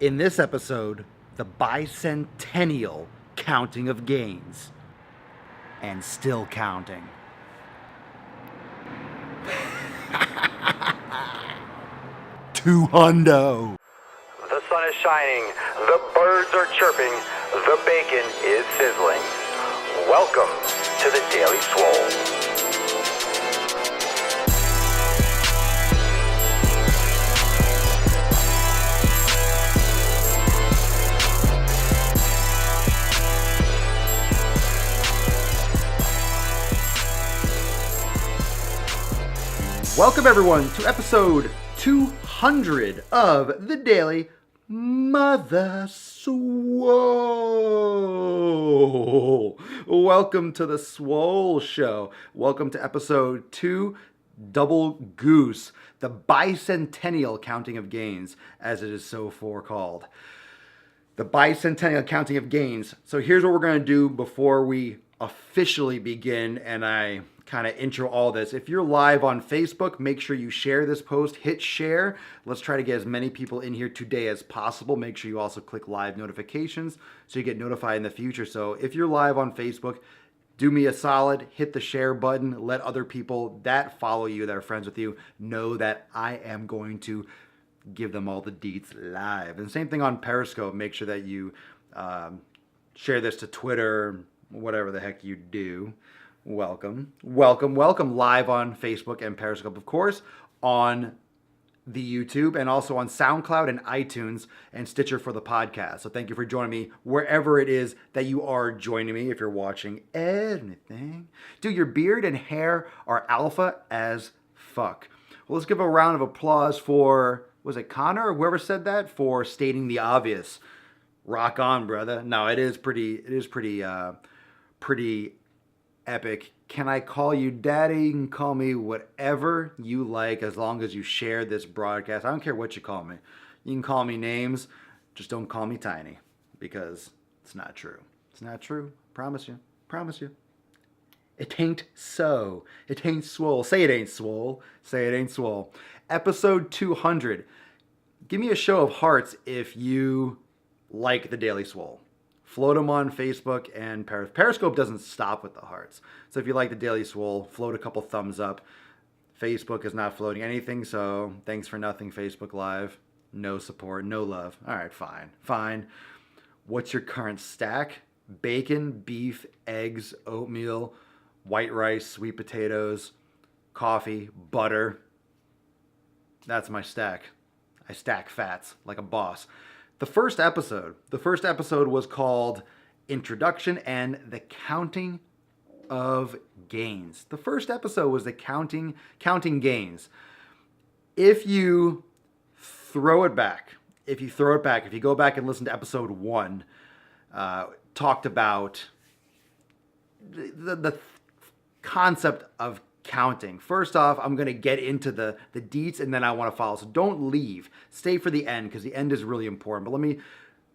In this episode, the Bicentennial counting of gains. And still counting. $200. The sun is shining, the birds are chirping, the bacon is sizzling. Welcome to the Daily Swole. Welcome everyone to episode 200 of the Daily Mother Swole. Welcome to the Swole Show. Welcome to episode 2 Double Goose, the Bicentennial counting of gains, as it is so called. The Bicentennial counting of gains. So here's what we're going to do before we officially begin, and I kind of intro all this. If you're live on Facebook, make sure you share this post, hit share. Let's try to get as many people in here today as possible. Make sure you also click live notifications so you get notified in the future. So if you're live on Facebook, do me a solid, hit the share button, let other people that follow you, that are friends with you, know that I am going to give them all the deets live. And same thing on Periscope. Make sure that you share this to Twitter, whatever the heck you do. Welcome live on Facebook and Periscope, of course, on the YouTube, and also on SoundCloud and iTunes and Stitcher for the podcast. So thank you for joining me wherever it is that you are joining me. If you're watching anything, dude, your beard and hair are alpha as fuck. Well, let's give a round of applause for, was it Connor or whoever said that, for stating the obvious. Rock on, brother. No, it is pretty epic. Can I call you daddy? You can call me whatever you like as long as you share this broadcast. I don't care what you call me. You can call me names. Just don't call me tiny, because it's not true. It's not true. Promise you. It ain't so. It ain't swole. Say it ain't swole. Say it ain't swole. Episode 200. Give me a show of hearts if you like the Daily Swole. Float them on Facebook and Periscope doesn't stop with the hearts. So if you like the Daily Swole, float a couple thumbs up. Facebook is not floating anything, so thanks for nothing, Facebook Live. No support, no love. All right, fine. What's your current stack? Bacon, beef, eggs, oatmeal, white rice, sweet potatoes, coffee, butter. That's my stack. I stack fats like a boss. The first episode was called Introduction and the Counting of Gains. The first episode was the counting gains. If you throw it back, if you go back and listen to episode 1, talked about the concept of counting. First off, I'm going to get into the deets, and then I want to follow. So don't leave. Stay for the end, because the end is really important. But let me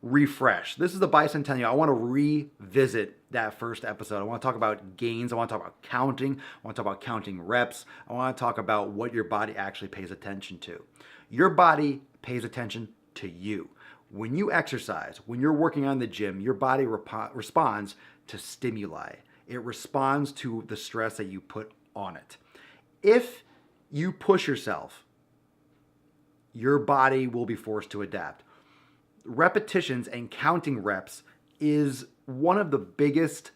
refresh. This is the Bicentennial. I want to revisit that first episode. I want to talk about gains. I want to talk about counting. I want to talk about counting reps. I want to talk about what your body actually pays attention to. Your body pays attention to you. When you exercise, when you're working on the gym, your body responds to stimuli. It responds to the stress that you put on it. If you push yourself, your body will be forced to adapt. Repetitions and counting reps is one of the biggest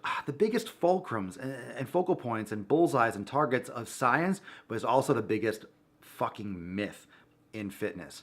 fulcrums and focal points and bullseyes and targets of science, but it's also the biggest fucking myth in fitness.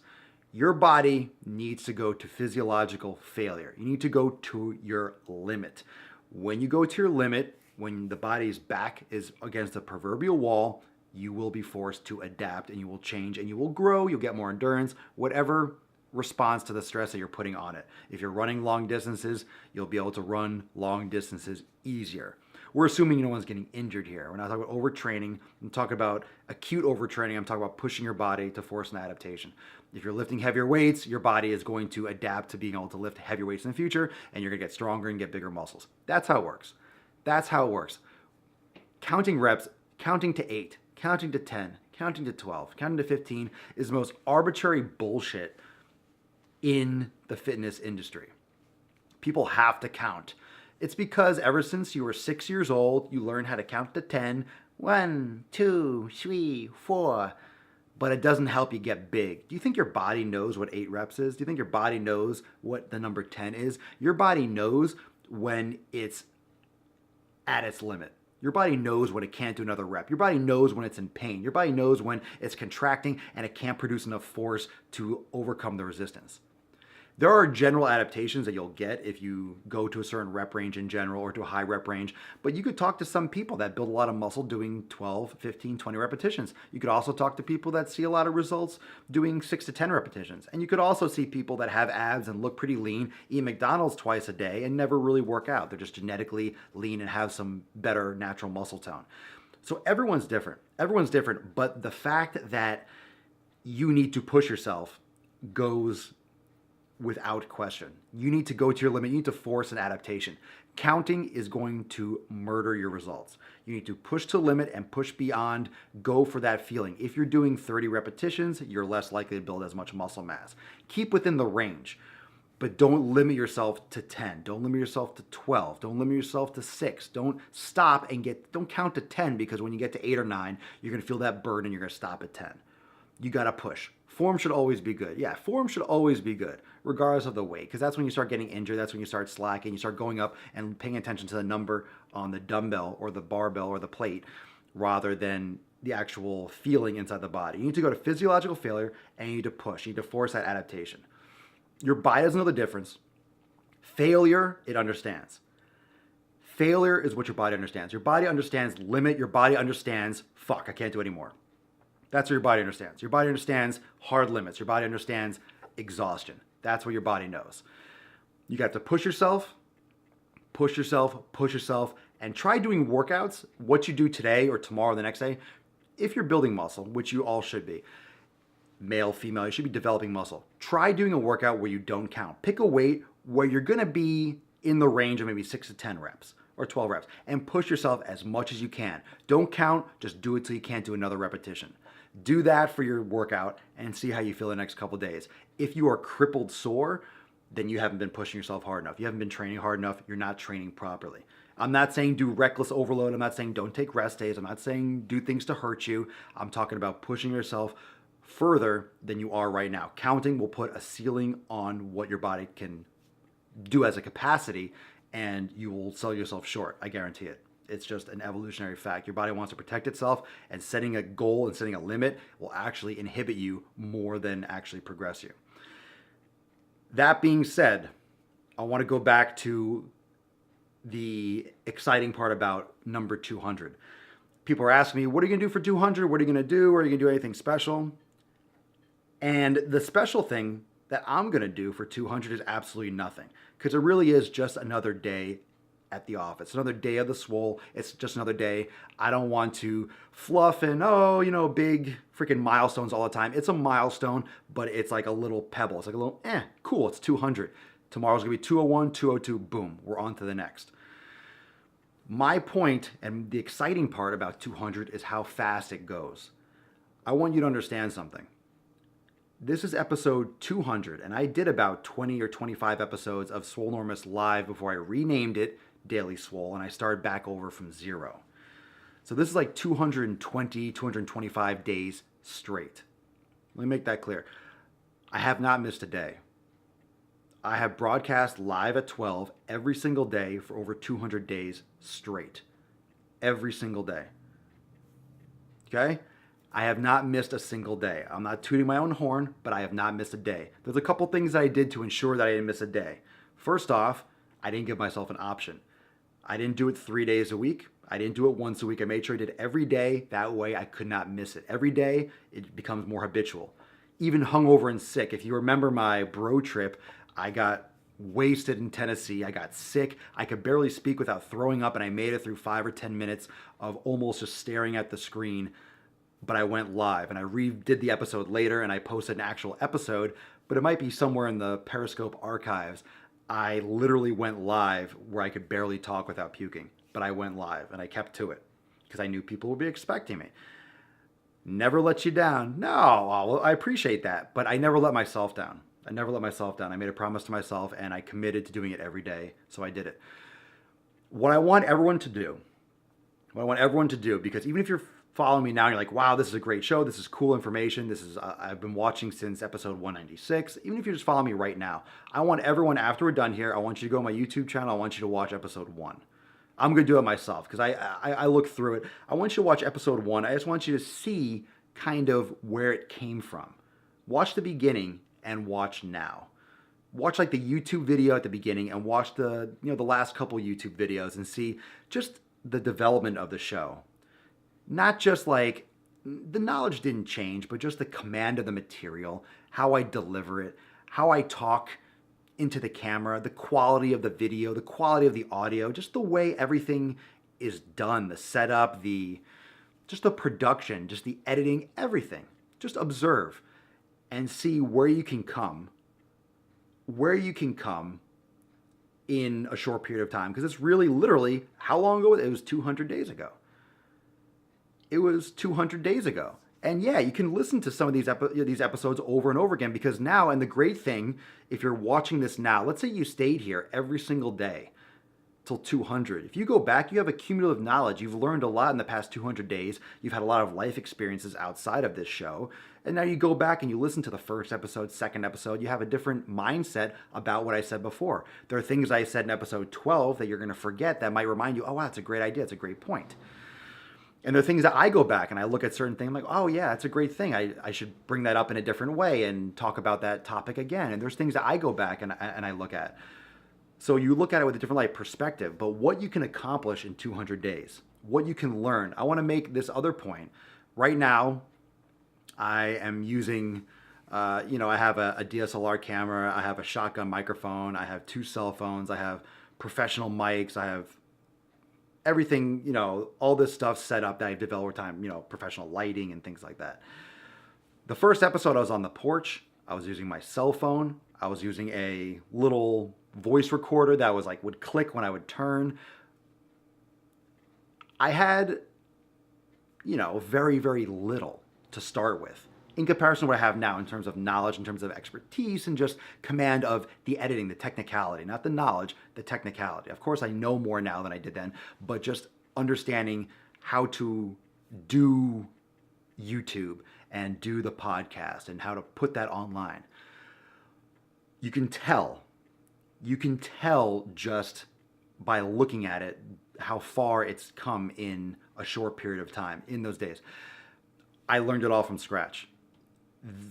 Your body needs to go to physiological failure. You need to go to your limit. When you go to your limit, when the body's back is against the proverbial wall, you will be forced to adapt, and you will change, and you will grow. You'll get more endurance, whatever response to the stress that you're putting on it. If you're running long distances, you'll be able to run long distances easier. We're assuming no one's getting injured here. We're not talking about overtraining. I'm talking about acute overtraining. I'm talking about pushing your body to force an adaptation. If you're lifting heavier weights, your body is going to adapt to being able to lift heavier weights in the future, and you're going to get stronger and get bigger muscles. That's how it works. Counting reps, counting to 8, counting to 10, counting to 12, counting to 15 is the most arbitrary bullshit in the fitness industry. People have to count. It's because ever since you were 6 years old, you learned how to count to 10. 1, 2, 3, 4. But it doesn't help you get big. Do you think your body knows what 8 reps is? Do you think your body knows what the number 10 is? Your body knows when it's at its limit. Your body knows when it can't do another rep. Your body knows when it's in pain. Your body knows when it's contracting and it can't produce enough force to overcome the resistance. There are general adaptations that you'll get if you go to a certain rep range in general or to a high rep range, but you could talk to some people that build a lot of muscle doing 12, 15, 20 repetitions. You could also talk to people that see a lot of results doing 6 to 10 repetitions. And you could also see people that have abs and look pretty lean, eat McDonald's twice a day and never really work out. They're just genetically lean and have some better natural muscle tone. So everyone's different. Everyone's different, but the fact that you need to push yourself goes without question. You need to go to your limit. You need to force an adaptation. Counting is going to murder your results. You need to push to limit and push beyond. Go for that feeling. If you're doing 30 repetitions, you're less likely to build as much muscle mass. Keep within the range, but don't limit yourself to 10. Don't limit yourself to 12. Don't limit yourself to 6. Don't stop and don't count to 10, because when you get to 8 or 9, you're going to feel that burden and you're going to stop at 10. You got to push. Form should always be good. Yeah, form should always be good, regardless of the weight, because that's when you start getting injured. That's when you start slacking. You start going up and paying attention to the number on the dumbbell or the barbell or the plate rather than the actual feeling inside the body. You need to go to physiological failure and you need to push. You need to force that adaptation. Your body doesn't know the difference. Failure, it understands. Failure is what your body understands. Your body understands limit. Your body understands, fuck, I can't do anymore. That's what your body understands. Your body understands hard limits. Your body understands exhaustion. That's what your body knows. You got to push yourself, push yourself, push yourself, and try doing workouts, what you do today or tomorrow or the next day, if you're building muscle, which you all should be. Male, female, you should be developing muscle. Try doing a workout where you don't count. Pick a weight where you're going to be in the range of maybe 6 to 10 reps or 12 reps and push yourself as much as you can. Don't count, just do it till you can't do another repetition. Do that for your workout and see how you feel the next couple days. If you are crippled sore, then you haven't been pushing yourself hard enough. You haven't been training hard enough. You're not training properly. I'm not saying do reckless overload. I'm not saying don't take rest days. I'm not saying do things to hurt you. I'm talking about pushing yourself further than you are right now. Counting will put a ceiling on what your body can do as a capacity, and you will sell yourself short. I guarantee it. It's just an evolutionary fact. Your body wants to protect itself, and setting a goal and setting a limit will actually inhibit you more than actually progress you. That being said, I want to go back to the exciting part about number 200. People are asking me, what are you going to do for 200? What are you going to do? Are you going to do anything special? And the special thing that I'm going to do for 200 is absolutely nothing, because it really is just another day at the office, another day of the Swole. It's just another day. I don't want to fluff and, big freaking milestones all the time. It's a milestone, but it's like a little pebble. It's like a little, cool, it's 200. Tomorrow's gonna be 201, 202, boom, we're on to the next. My point and the exciting part about 200 is how fast it goes. I want you to understand something. This is episode 200, and I did about 20 or 25 episodes of Swolenormous live before I renamed it Daily Swole, and I started back over from 0. So this is like 220, 225 days straight. Let me make that clear. I have not missed a day. I have broadcast live at 12 every single day for over 200 days straight. Every single day. Okay? I have not missed a single day. I'm not tooting my own horn, but I have not missed a day. There's a couple things that I did to ensure that I didn't miss a day. First off, I didn't give myself an option. I didn't do it 3 days a week. I didn't do it once a week. I made sure I did it every day. That way I could not miss it. Every day, it becomes more habitual. Even hungover and sick. If you remember my bro trip, I got wasted in Tennessee. I got sick. I could barely speak without throwing up, and I made it through 5 or 10 minutes of almost just staring at the screen. But I went live, and I redid the episode later, and I posted an actual episode, but it might be somewhere in the Periscope archives. I literally went live where I could barely talk without puking, but I went live and I kept to it because I knew people would be expecting me. Never let you down. No, well, I appreciate that, but I never let myself down. I never let myself down. I made a promise to myself and I committed to doing it every day, so I did it. What I want everyone to do, what I want everyone to do, because even if you're following me now and you're like, wow, this is a great show, this is cool information, this is, I've been watching since episode 196, even if you're just following me right now, I want everyone, after we're done here, I want you to go on my YouTube channel, I want you to watch episode 1. I'm going to do it myself because I look through it. I want you to watch episode 1. I just want you to see kind of where it came from. Watch the beginning and watch now. Watch like the YouTube video at the beginning and watch the last couple YouTube videos and see just the development of the show. Not just like the knowledge didn't change, but just the command of the material, how I deliver it, how I talk into the camera, the quality of the video, the quality of the audio, just the way everything is done, the setup, just the production, just the editing, everything. Just observe and see where you can come in a short period of time. Because it's really literally, how long ago? It was 200 days ago. It was 200 days ago. And yeah, you can listen to some of these episodes over and over again because now, and the great thing, if you're watching this now, let's say you stayed here every single day till 200. If you go back, you have a cumulative knowledge. You've learned a lot in the past 200 days. You've had a lot of life experiences outside of this show. And now you go back and you listen to the first episode, second episode, you have a different mindset about what I said before. There are things I said in episode 12 that you're going to forget that might remind you, oh, wow, that's a great idea. It's a great point. And there are things that I go back and I look at certain things, I'm like, oh yeah, that's a great thing. I should bring that up in a different way and talk about that topic again. And there's things that I go back and I look at. So you look at it with a different light perspective, but what you can accomplish in 200 days, what you can learn. I want to make this other point. Right now, I am using, I have a DSLR camera, I have a shotgun microphone, I have 2 cell phones, I have professional mics, I have everything, all this stuff set up that I've developed over time, professional lighting and things like that. The first episode I was on the porch, I was using my cell phone, I was using a little voice recorder that was would click when I would turn. I had, very, very little to start with in comparison to what I have now in terms of knowledge, in terms of expertise, and just command of the editing, the technicality, not the knowledge, the technicality. Of course, I know more now than I did then, but just understanding how to do YouTube and do the podcast and how to put that online. You can tell just by looking at it how far it's come in a short period of time in those days. I learned it all from scratch.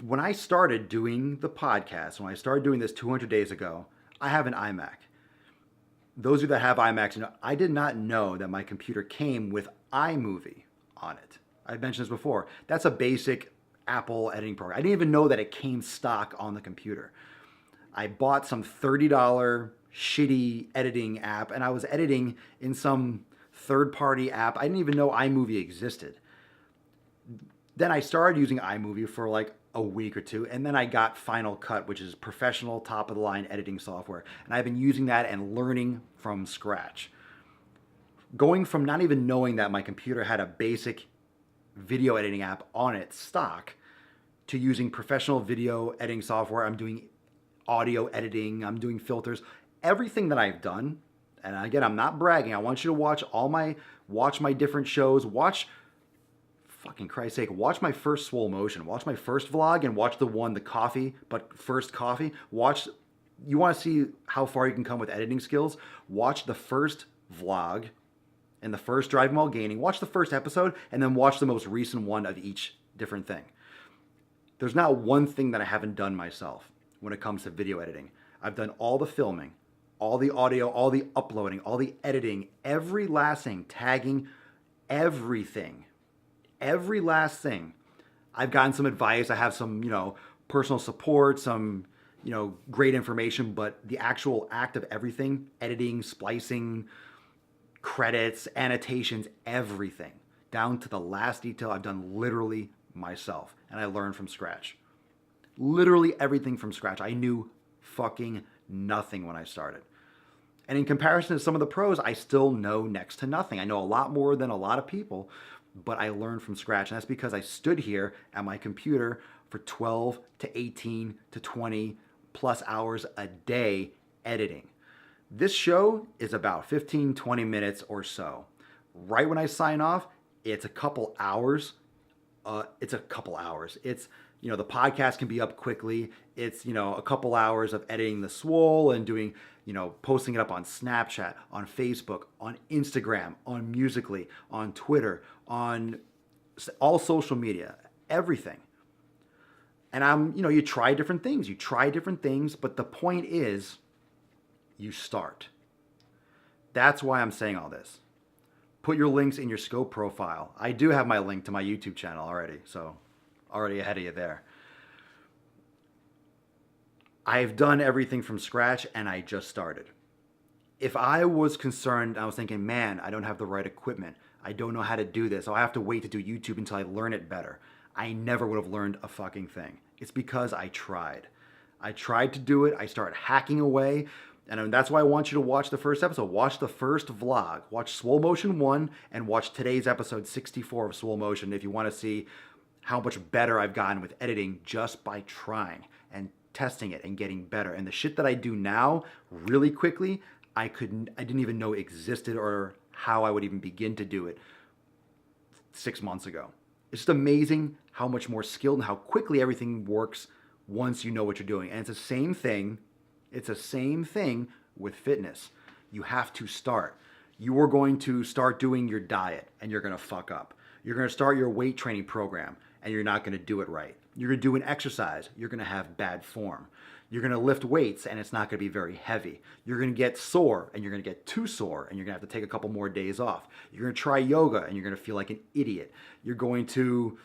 When I started doing the podcast, when I started doing this 200 days ago, I have an iMac. Those of you that have iMacs, I did not know that my computer came with iMovie on it. I've mentioned this before. That's a basic Apple editing program. I didn't even know that it came stock on the computer. I bought some $30 shitty editing app, and I was editing in some third-party app. I didn't even know iMovie existed. Then I started using iMovie for a week or two, and then I got Final Cut, which is professional, top-of-the-line editing software. And I've been using that and learning from scratch. Going from not even knowing that my computer had a basic video editing app on its stock to using professional video editing software. I'm doing audio editing, I'm doing filters. Everything that I've done, and again, I'm not bragging. I want you to watch my different shows, fucking Christ's sake, watch my first Swole Motion, watch my first vlog, and watch the coffee, but first coffee. You want to see how far you can come with editing skills? Watch the first vlog and the first Driving While Gaining. Watch the first episode, and then watch the most recent one of each different thing. There's not one thing that I haven't done myself when it comes to video editing. I've done all the filming, all the audio, all the uploading, all the editing, every last thing, tagging, everything. Every last thing. I've gotten some advice. I have some, personal support, some, great information, but the actual act of everything, editing, splicing, credits, annotations, everything, down to the last detail, I've done literally myself. And I learned from scratch. Literally everything from scratch. I knew fucking nothing when I started. And in comparison to some of the pros, I still know next to nothing. I know a lot more than a lot of people, but I learned from scratch. And that's because I stood here at my computer for 12 to 18 to 20 plus hours a day editing. This show is about 15, 20 minutes or so. Right when I sign off, it's a couple hours. It's, the podcast can be up quickly. It's, a couple hours of editing the Swole and doing, posting it up on Snapchat, on Facebook, on Instagram, on Musical.ly, on Twitter, on all social media, everything. And you try different things, but the point is you start. That's why I'm saying all this. Put your links in your scope profile. I do have my link to my YouTube channel already, so already ahead of you there. I've done everything from scratch and I just started. If I was concerned, I was thinking, man, I don't have the right equipment. I don't know how to do this. I'll have to wait to do YouTube until I learn it better. I never would have learned a fucking thing. It's because I tried. I tried to do it. I started hacking away. And that's why I want you to watch the first episode. Watch the first vlog. Watch Swole Motion 1 and watch today's episode 64 of Swole Motion if you want to see how much better I've gotten with editing just by trying and testing it and getting better. And the shit that I do now really quickly, I didn't even know existed or how I would even begin to do it 6 months ago. It's just amazing how much more skilled and how quickly everything works once you know what you're doing. And it's the same thing. It's the same thing with fitness. You have to start. You are going to start doing your diet and you're going to fuck up. You're going to start your weight training program and you're not going to do it right. You're going to do an exercise. You're going to have bad form. You're going to lift weights and it's not going to be very heavy. You're going to get sore and you're going to get too sore and you're going to have to take a couple more days off. You're going to try yoga and you're going to feel like an idiot. You're going to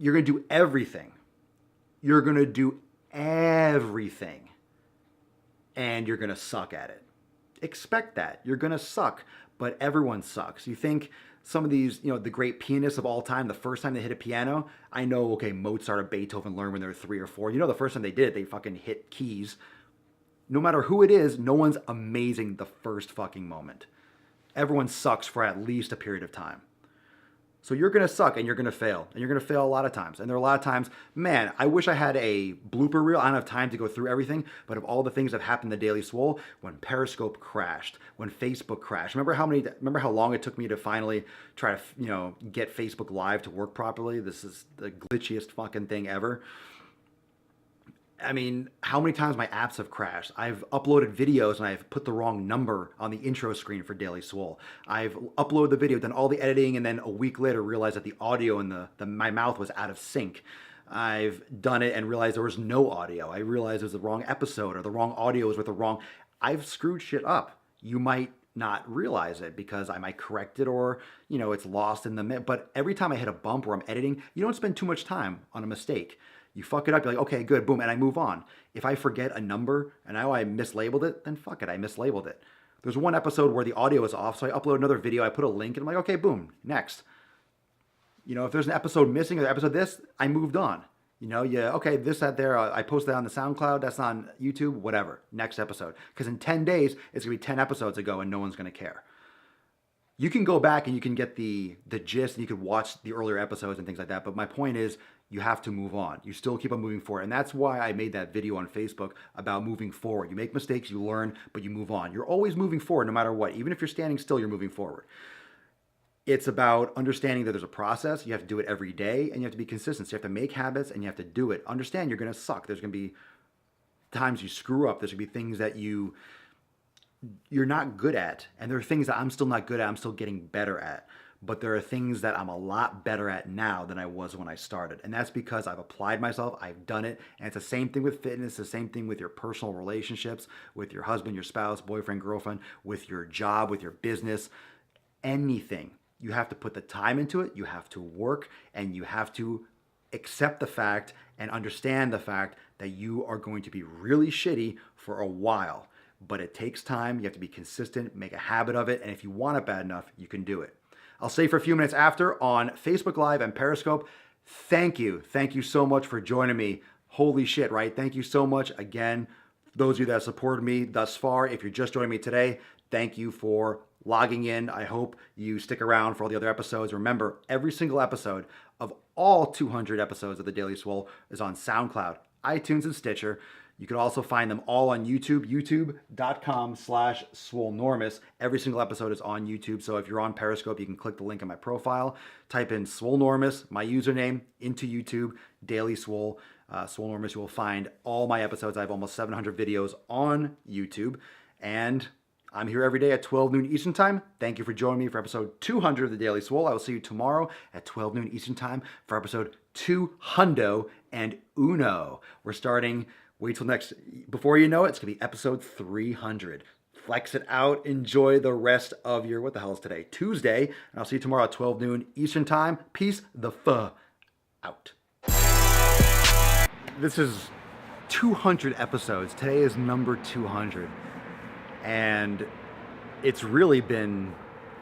do everything. You're going to do everything. And you're going to suck at it. Expect that. You're going to suck, but everyone sucks. You think some of these, the great pianists of all time, the first time they hit a piano, I know, okay, Mozart or Beethoven learned when they were 3 or 4. The first time they did it, they fucking hit keys. No matter who it is, no one's amazing the first fucking moment. Everyone sucks for at least a period of time. So you're going to suck and you're going to fail. And you're going to fail a lot of times. And there are a lot of times, man, I wish I had a blooper reel. I don't have time to go through everything. But of all the things that happened in the Daily Swole, when Periscope crashed, when Facebook crashed, remember how long it took me to finally try to, get Facebook Live to work properly? This is the glitchiest fucking thing ever. I mean, how many times my apps have crashed? I've uploaded videos and I've put the wrong number on the intro screen for Daily Swole. I've uploaded the video, done all the editing, and then a week later realized that the audio and my mouth was out of sync. I've done it and realized there was no audio. I realized it was the wrong episode or the wrong audio was with the wrong... I've screwed shit up. You might not realize it because I might correct it or, it's lost in the... But every time I hit a bump where I'm editing, you don't spend too much time on a mistake. You fuck it up, you're like, okay, good, boom, and I move on. If I forget a number and now I mislabeled it, then fuck it, I mislabeled it. There's one episode where the audio is off, so I upload another video, I put a link, and I'm like, okay, boom, next. If there's an episode missing or an episode this, I moved on. Okay, this, that, there, I posted that on the SoundCloud, that's on YouTube, whatever, next episode. Because in 10 days, it's going to be 10 episodes ago and no one's going to care. You can go back and you can get the gist and you can watch the earlier episodes and things like that. But my point is you have to move on. You still keep on moving forward. And that's why I made that video on Facebook about moving forward. You make mistakes, you learn, but you move on. You're always moving forward no matter what. Even if you're standing still, you're moving forward. It's about understanding that there's a process. You have to do it every day and you have to be consistent. So you have to make habits and you have to do it. Understand you're going to suck. There's going to be times you screw up. There's going to be things that you're not good at. And there are things that I'm still not good at. I'm still getting better at. But there are things that I'm a lot better at now than I was when I started. And that's because I've applied myself, I've done it. And it's the same thing with fitness, the same thing with your personal relationships, with your husband, your spouse, boyfriend, girlfriend, with your job, with your business, anything. You have to put the time into it, you have to work, and you have to accept the fact and understand the fact that you are going to be really shitty for a while. But it takes time, you have to be consistent, make a habit of it, and if you want it bad enough, you can do it. I'll stay for a few minutes after on Facebook Live and Periscope. Thank you so much for joining me. Holy shit, right? Thank you so much again. Those of you that have supported me thus far, if you're just joining me today, thank you for logging in. I hope you stick around for all the other episodes. Remember, every single episode of all 200 episodes of The Daily Swole is on SoundCloud, iTunes, and Stitcher. You can also find them all on YouTube, youtube.com/Swolenormous. Every single episode is on YouTube. So if you're on Periscope, you can click the link in my profile, type in Swolenormous, my username, into YouTube, Daily Swole, Swolenormous. You will find all my episodes. I have almost 700 videos on YouTube. And I'm here every day at 12 noon Eastern Time. Thank you for joining me for episode 200 of The Daily Swole. I will see you tomorrow at 12 noon Eastern Time for episode 200 and uno. We're starting... Wait till next, before you know it, it's going to be episode 300. Flex it out. Enjoy the rest of your, what the hell is today? Tuesday. And I'll see you tomorrow at 12 noon Eastern Time. Peace the fuh out. This is 200 episodes. Today is number 200. And it's really been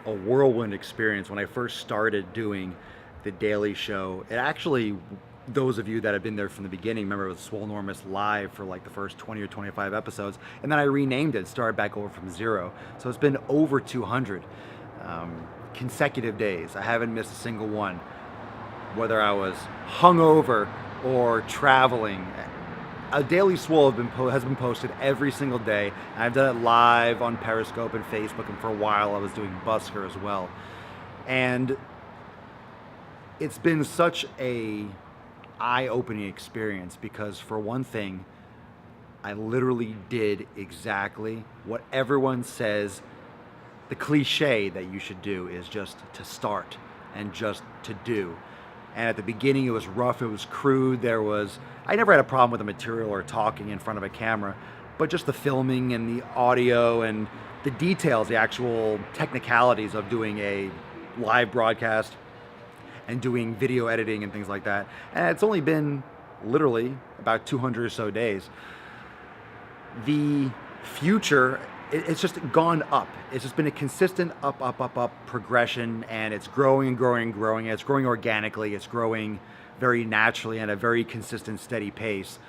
a whirlwind experience. When I first started doing the Daily Show, it actually... Those of you that have been there from the beginning, remember it was Swolenormous live for like the first 20 or 25 episodes, and then I renamed it, started back over from zero. So it's been over 200 consecutive days. I haven't missed a single one, whether I was hungover or traveling. A Daily Swole has been posted every single day. I've done it live on Periscope and Facebook, and for a while I was doing Busker as well. And it's been such a eye-opening experience because, for one thing, I literally did exactly what everyone says the cliche that you should do is just to start and just to do. And at the beginning it was rough, it was crude, I never had a problem with the material or talking in front of a camera, but just the filming and the audio and the details, the actual technicalities of doing a live broadcast and doing video editing and things like that. And it's only been literally about 200 or so days. The future, it's just gone up. It's just been a consistent up progression, and it's growing and growing and growing. It's growing organically. It's growing very naturally at a very consistent, steady pace.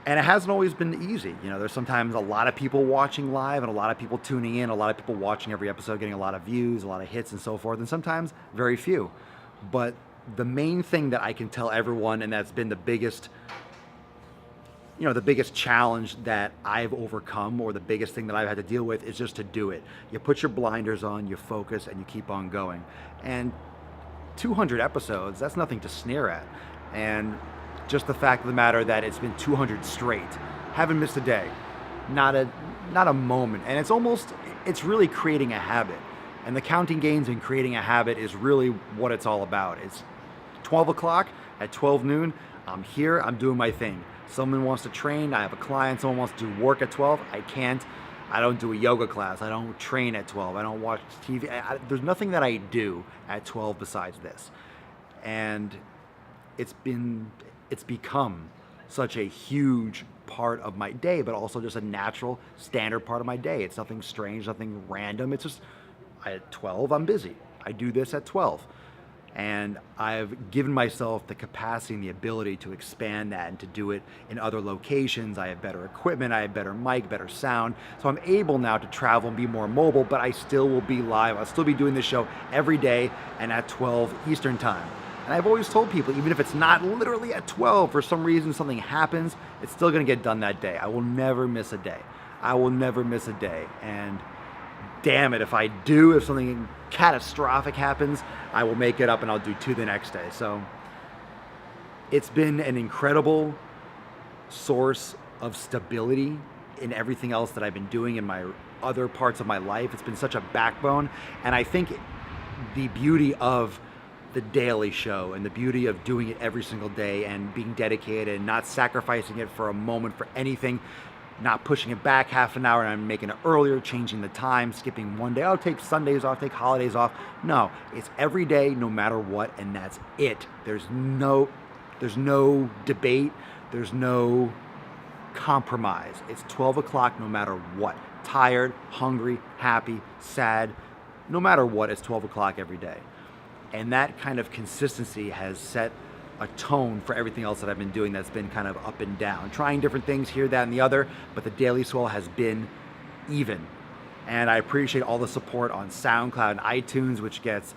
And it hasn't always been easy. You know, there's sometimes a lot of people watching live and a lot of people tuning in, a lot of people watching every episode, getting a lot of views, a lot of hits and so forth, and sometimes very few. But the main thing that I can tell everyone, and that's been the biggest challenge that I've overcome, or the biggest thing that I've had to deal with, is just to do it. You put your blinders on, you focus, and you keep on going. And 200 episodes, that's nothing to sneer at. And just the fact of the matter that it's been 200 straight. Haven't missed a day. Not a moment. And it's really creating a habit. And the counting gains and creating a habit is really what it's all about. It's 12 o'clock at 12 noon. I'm here. I'm doing my thing. Someone wants to train. I have a client. Someone wants to do work at 12. I can't. I don't do a yoga class. I don't train at 12. I don't watch TV. There's nothing that I do at 12 besides this. And it's become such a huge part of my day, but also just a natural, standard part of my day. It's nothing strange, nothing random. It's just... At 12, I'm busy. I do this at 12. And I've given myself the capacity and the ability to expand that and to do it in other locations. I have better equipment, I have better mic, better sound. So I'm able now to travel and be more mobile, but I still will be live. I'll still be doing this show every day and at 12 Eastern Time. And I've always told people, even if it's not literally at 12, for some reason something happens, it's still gonna get done that day. I will never miss a day. I will never miss a day. And damn it, if something catastrophic happens, I will make it up and I'll do two the next day. So it's been an incredible source of stability in everything else that I've been doing in my other parts of my life. It's been such a backbone. And I think the beauty of the Daily Show and the beauty of doing it every single day and being dedicated and not sacrificing it for a moment for anything, not pushing it back half an hour and I'm making it earlier, changing the time, skipping one day. I'll take Sundays off, take holidays off. No, it's every day, no matter what, and that's it. There's no debate. There's no compromise. It's 12 o'clock no matter what. Tired, hungry, happy, sad. No matter what, it's 12 o'clock every day. And that kind of consistency has set a tone for everything else that I've been doing that's been kind of up and down. Trying different things here, that, and the other, but the Daily Swole has been even And I appreciate all the support on SoundCloud and iTunes, which gets,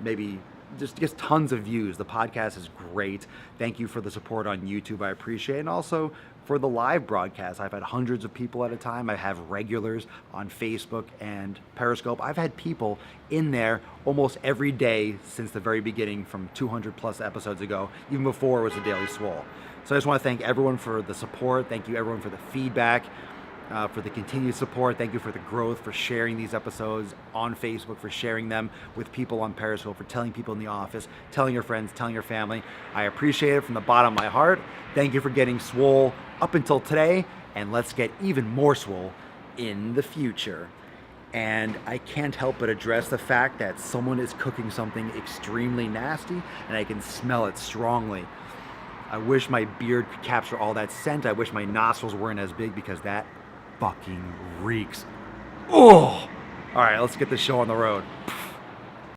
maybe just gets tons of views. The podcast is great. Thank you for the support on YouTube. I appreciate it. And also for the live broadcast. I've had hundreds of people at a time. I have regulars on Facebook and Periscope. I've had people in there almost every day since the very beginning, from 200 plus episodes ago, even before it was the Daily Swole. So I just want to thank everyone for the support. Thank you everyone for the feedback. For the continued support. Thank you for the growth, for sharing these episodes on Facebook, for sharing them with people on Periscope, for telling people in the office, telling your friends, telling your family. I appreciate it from the bottom of my heart. Thank you for getting swole up until today, and let's get even more swole in the future. And I can't help but address the fact that someone is cooking something extremely nasty, and I can smell it strongly. I wish my beard could capture all that scent. I wish my nostrils weren't as big, because that fucking reeks. Oh! All right, let's get the show on the road.